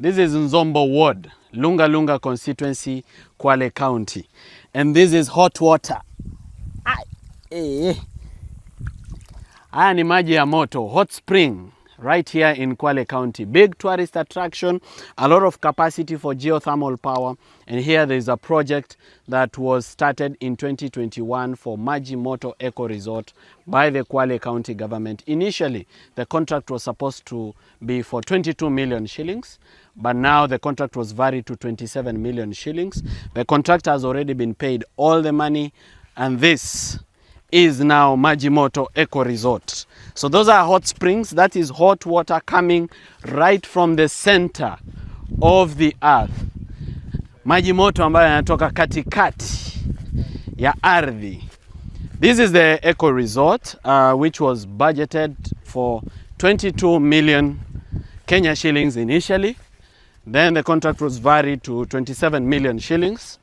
This is Dzombo Ward, Lunga Lunga constituency, Kwale County. And this is hot water. Haya ni maji ya moto, hot spring, right here in Kwale County. Big tourist attraction, a lot of capacity for geothermal power. And here there is a project that was started in 2021 for Maimoto Echo Resort by the Kwale County government. Initially, the contract was supposed to be for 22 million shillings, but now the contract was varied to 27 million shillings. The contractor has already been paid all the money, and this is now Maimoto Echo Resort. So those are hot springs. That is hot water coming right from the center of the earth. Maji moto ambayo yanatoka katikati ya ardhi. This is the Echo Resort, which was budgeted for 22 million Kenya shillings initially. Then the contract was varied to 27 million shillings.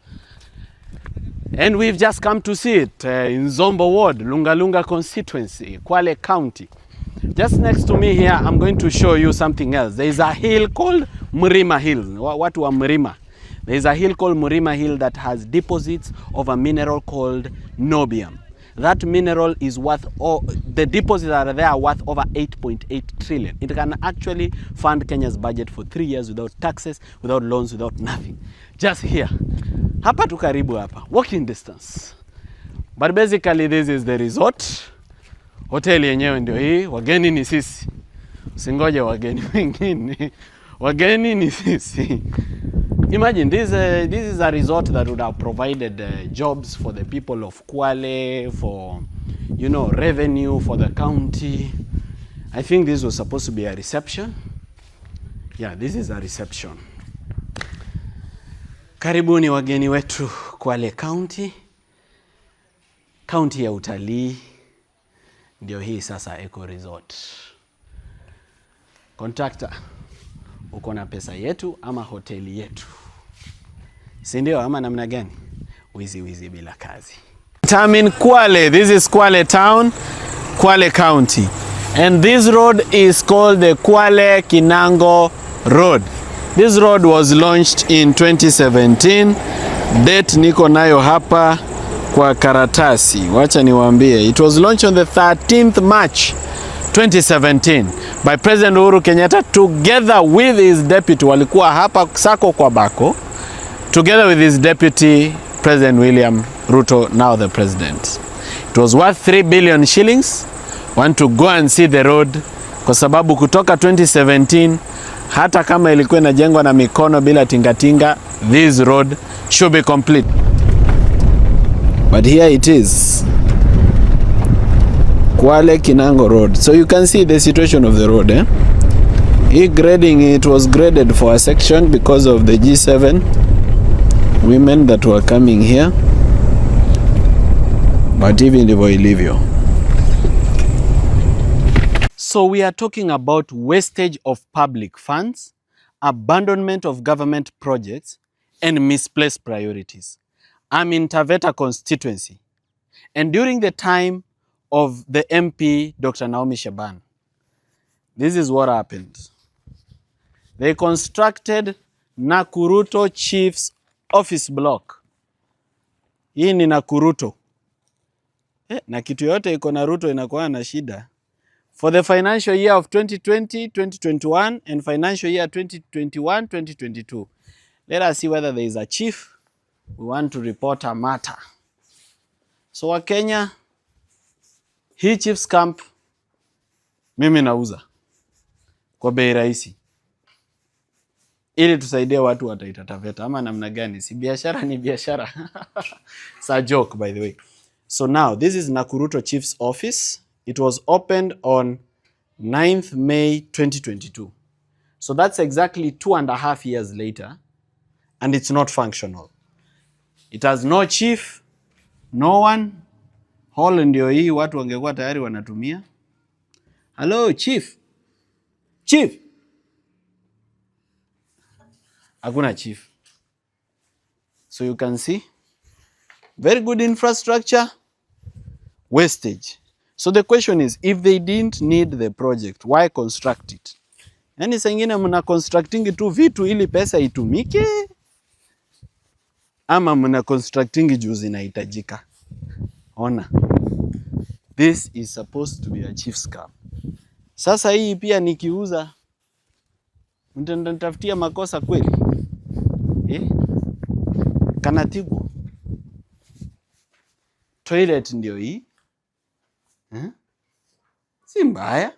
And we've just come to see it in Dzombo Ward, Lunga Lunga constituency, Kwale County. Just next to me here, I'm going to show you something else. There is a hill called Murima Hill. What was Murima? There is a hill called Murima Hill that has deposits of a mineral called niobium. That mineral is worth, the deposits that are there are worth over 8.8 trillion. It can actually fund Kenya's budget for 3 years without taxes, without loans, without nothing. Just here. Hapa tu karibu hapa. Walking distance. But basically this is the resort. Hoteli yenyewe ndio hii. Wageni ni sisi. Usingoje wageni wengine. Wageni ni sisi. Imagine this is a resort that would have provided jobs for the people of Kwale, for, you know, revenue for the county. I think this was supposed to be a reception. Yeah, this is a reception. Karibuni wageni wetu Kwale County. County ya utalii. Ndio hii sasa Echo Resort. Contractor, uko na pesa yetu ama hoteli yetu? Si ndio ama namna gani? Wizi wizi bila kazi. I'm in Kwale. This is Kwale town, Kwale County. And this road is called the Kwale-Kuranze Road. This road was launched in 2017. Date niko nayo hapa kwa karatasi. Wacha niwaambie. It was launched on the 13th March 2017 by President Uhuru Kenyatta together with his deputy. Walikuwa hapa sako kwa bako. Together with his deputy, President William Ruto, now the president. It was worth 3 billion shillings. Want to go and see the road. Kwa sababu kutoka 2017, hata kama ilikuwa inajengwa na mikono bila tingatinga, this road should be complete. But here it is. Kwale-Kuranze Road. So you can see the situation of the road. Grading, it was graded for a section because of the G7 women that were coming here. But even ndivyo ilivyo. So we are talking about wastage of public funds, abandonment of government projects, and misplaced priorities. I'm in Taveta constituency. And during the time of the MP, Dr. Naomi Shaban, this is what happened. They constructed Nakuruto Chief's office block. Hii ni Nakuruto. Na kitu yote iko na Ruto inakuwa na shida. For the financial year of 2020, 2021 and financial year 2021, 2022. Let us see whether there is a chief. We want to report a matter. So wa Kenya, hii chief's camp mimi nauza kwa bei rahisi. Ili tusaidie watu wataita Taveta ama namna gani? Si biashara ni biashara. It's a joke, by the way. So now this is Nakuruto Chief's office. It was opened on 9th May 2022. So that's exactly 2.5 years later, and it's not functional. It has no chief, no one. Hall ndio hii watu wangekuwa tayari wanatumia. Hello chief. Chief. Hakuna chief. So you can see very good infrastructure, wastage. So the question is, if they didn't need the project, why construct it? Yani saa ingine mna constructing tu vitu ili pesa itumike, ama mna constructing juu zinahitajika. Ona. This is supposed to be a chief scam. Sasa hii pia nikiuza mtanitafutia makosa kweli? Kanatibu. Toilet ndio hii. Si mbaya.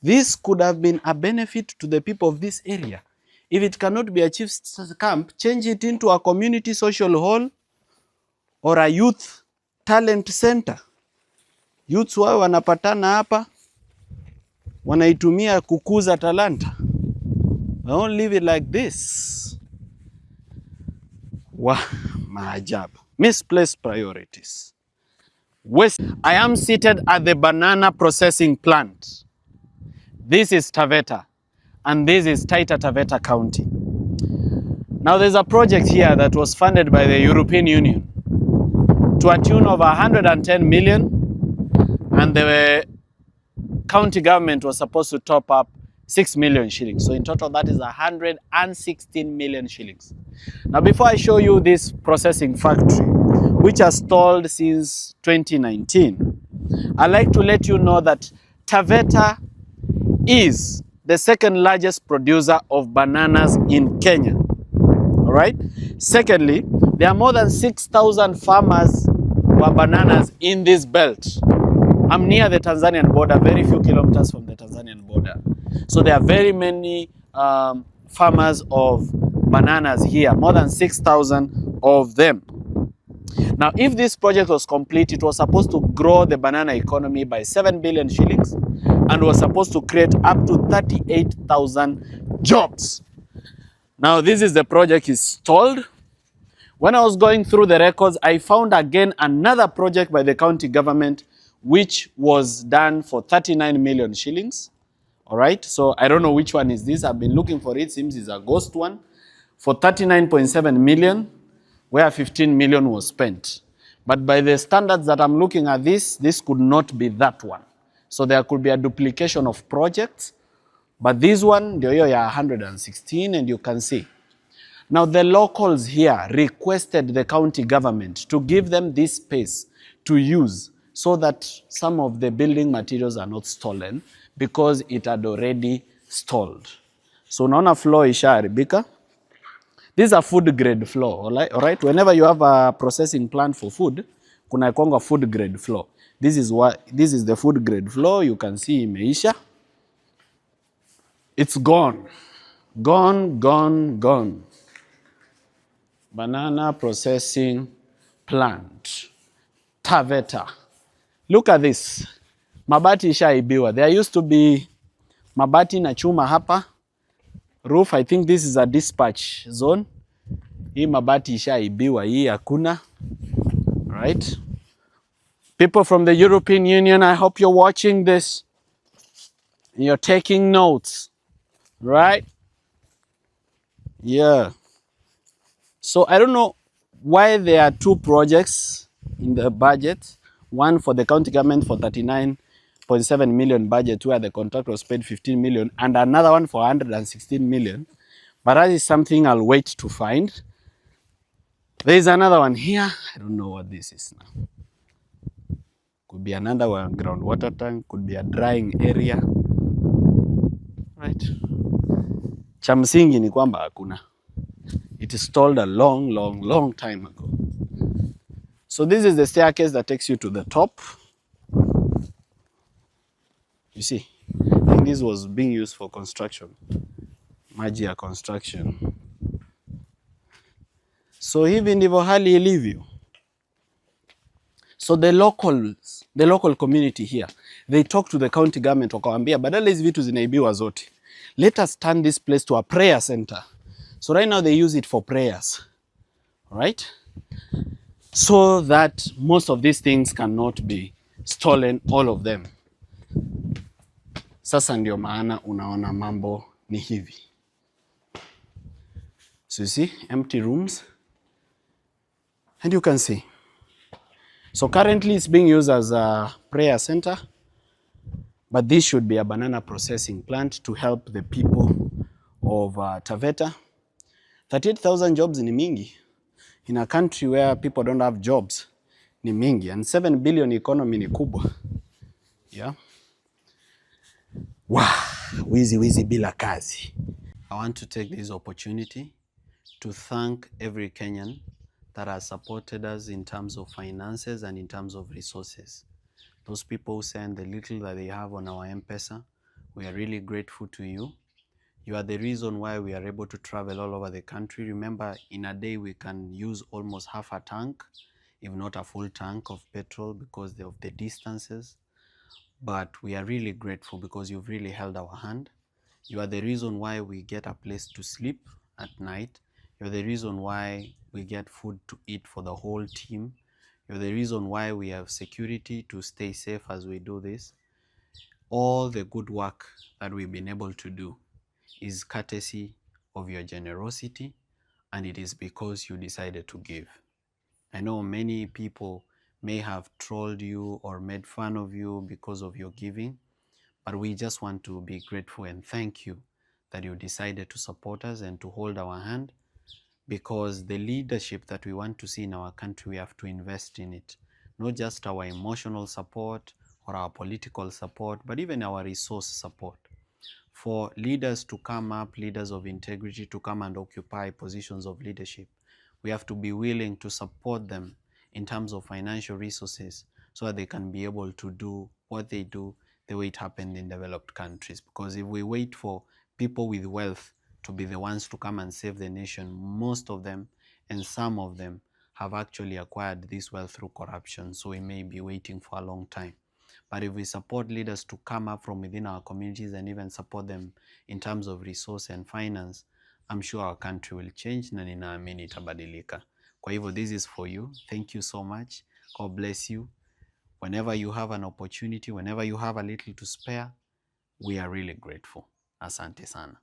This could have been a benefit to the people of this area. If it cannot be a chief camp, change it into a community social hall or a youth talent center. Youths wao wanapatana hapa, wanaitumia kukuza talanta. I don't leave it like this. Wow, maajabu. Misplaced priorities. I am seated at the banana processing plant. This is Taveta, and this is Taita Taveta County. Now there's a project here that was funded by the European Union to a tune of 110 million, and the county government was supposed to top up 6 million shillings. So in total, that is 116 million shillings. Now, before I show you this processing factory, which has stalled since 2019, I'd like to let you know that Taveta is the second largest producer of bananas in Kenya. All right. Secondly, there are more than 6,000 farmers for bananas in this belt. I'm near the Tanzanian border, very few kilometers from the Tanzanian border. So there are very many farmers of bananas here, more than 6,000 of them. Now, if this project was complete, it was supposed to grow the banana economy by 7 billion shillings and was supposed to create up to 38,000 jobs. Now, this is the project is stalled. When I was going through the records, I found again another project by the county government which was done for 39 million shillings. All right, so I don't know which one is this. I've been looking for it. Seems it's a ghost one. For 39.7 million, where 15 million was spent. But by the standards that I'm looking at this could not be that one. So there could be a duplication of projects. But this one, the year 116, and you can see. Now the locals here requested the county government to give them this space to use so that some of the building materials are not stolen because it had already stalled. So unaona floor ishaharibika. This is a food grade floor, all right? Whenever you have a processing plant for food, kuna konga food grade floor. This is the food grade floor. You can see imeisha. It's gone. Gone, gone, gone. Banana processing plant. Taveta. Look at this. Mabati ishaibiwa. There used to be mabati na chuma hapa. Roof, I think this is a dispatch zone. Hii mabati ishaibiwa, hii hakuna. Right? People from the European Union, I hope you're watching this. You're taking notes. Right? Yeah. So I don't know why there are two projects in the budget. One for the county government for 39.7 million budget where the contract was paid 15 million and another one for 116 million. But that is something I'll wait to find. There is another one here. I don't know what this is now. Could be another one, groundwater tank, could be a drying area. Right. Cha msingi ni kwamba hakuna. It is stalled a long, long, long time ago. So this is the staircase that takes you to the top. You see, I think this was being used for construction. Maji ya construction. So hivi ndivyo hali ilivyo. So the local community here, they talk to the county government wakawambia badala hizi vitu zinaibiwa zote. Let us turn this place to a prayer center. So right now they use it for prayers. Right? So that most of these things cannot be stolen, all of them. Sasa ndio maana unaona mambo ni hivi. So you see, empty rooms. And you can see. So currently it's being used as a prayer center. But this should be a banana processing plant to help the people of Taveta. 38,000 jobs ni mingi. In a country where people don't have jobs, ni mingi. And 7 billion economy ni kubwa. Yeah. Wow. Wizi wizi bila kazi. I want to take this opportunity to thank every Kenyan that has supported us in terms of finances and in terms of resources. Those people who send the little that they have on our M-Pesa, we are really grateful to you. You are the reason why we are able to travel all over the country. Remember, in a day we can use almost half a tank, if not a full tank of petrol because of the distances. But we are really grateful because you've really held our hand. You are the reason why we get a place to sleep at night. You're the reason why we get food to eat for the whole team. You're the reason why we have security to stay safe as we do this. All the good work that we've been able to do is courtesy of your generosity, and it is because you decided to give. I know many people may have trolled you or made fun of you because of your giving, but we just want to be grateful and thank you that you decided to support us and to hold our hand, because the leadership that we want to see in our country, we have to invest in it. Not just our emotional support or our political support, but even our resource support. For leaders to come up, leaders of integrity to come and occupy positions of leadership, we have to be willing to support them in terms of financial resources so that they can be able to do what they do the way it happened in developed countries. Because if we wait for people with wealth to be the ones to come and save the nation, most of them and some of them have actually acquired this wealth through corruption, so we may be waiting for a long time. But if we support leaders to come up from within our communities and even support them in terms of resource and finance, I'm sure our country will change na ninaamini itabadilika. Kwa hivyo, this is for you. Thank you so much. God bless you. Whenever you have an opportunity, whenever you have a little to spare, we are really grateful. Asante sana.